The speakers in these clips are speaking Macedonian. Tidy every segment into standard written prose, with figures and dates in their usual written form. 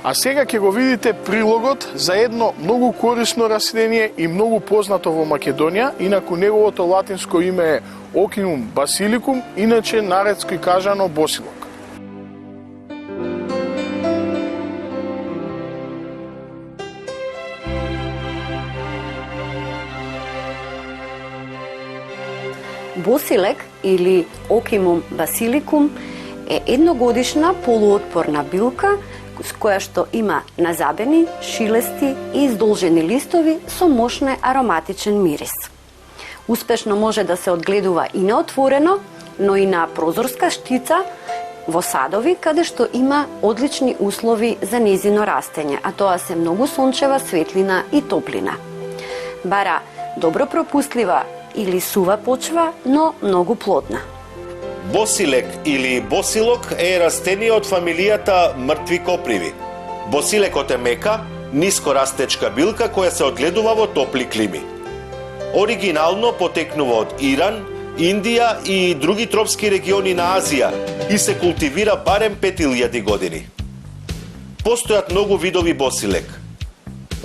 А сега ќе го видите прилогот за едно многу корисно растение и многу познато во Македонија, инаку неговото латинско име е Ocimum basilicum, иначе наредски кажано босилок. Босилек или Ocimum basilicum е едногодишна полуотпорна билка с која што има назабени, шилести и издолжени листови со мощен ароматичен мирис. Успешно може да се одгледува и неотворено, но и на прозорска штица во садови каде што има одлични услови за незино растење, а тоа се многу сончева светлина и топлина. Бара добро пропустлива или сува почва, но многу плодна. Босилек или босилок е растение од фамилијата мртви коприви. Босилекот е мека, ниско растечка билка која се одгледува во топли клими. Оригинално потекнува од Иран, Индија и други тропски региони на Азија и се култивира барем 5000 години. Постојат многу видови босилек.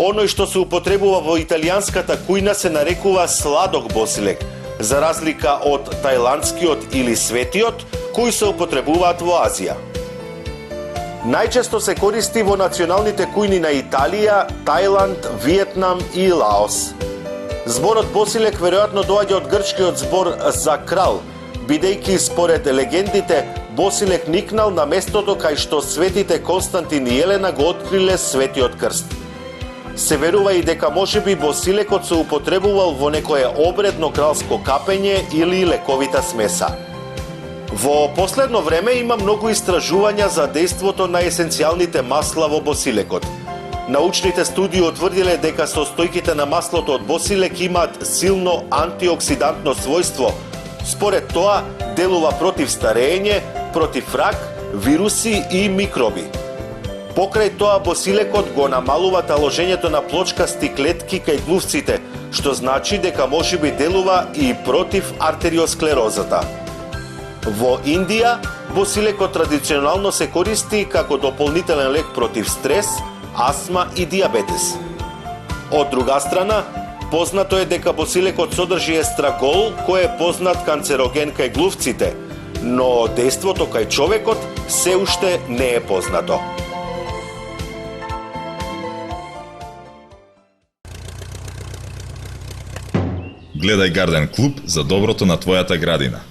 Оној што се употребува во италијанската кујна се нарекува сладок босилек, за разлика од тајландскиот или светиот, кои се употребуваат во Азија. Најчесто се користи во националните кујни на Италија, Тајланд, Виетнам и Лаос. Зборот босилек веројатно доаѓа од грчкиот збор за крал, бидејќи според легендите босилек никнал на местото кај што светите Константин и Елена го откриле Светиот крст. Се верува и дека можеби босилекот се употребувал во некое обредно кралско капење или лековита смеса. Во последно време има многу истражувања за дејството на есенцијалните масла во босилекот. Научните студии утврдиле дека состојките на маслото од босилек имаат силно антиоксидантно својство. Според тоа, делува против старење, против рак, вируси и микроби. Покрај тоа, босилекот го намалува таложењето на плочкасти клетки кај глувците, што значи дека можеби делува и против артериосклерозата. Во Индија, босилекот традиционално се користи како дополнителен лек против стрес, астма и диабетес. Од друга страна, познато е дека босилекот содржи естрагол, кој е познат канцероген кај глувците, но дејството кај човекот се уште не е познато. Гледај Гарден Клуб за доброто на твојата градина.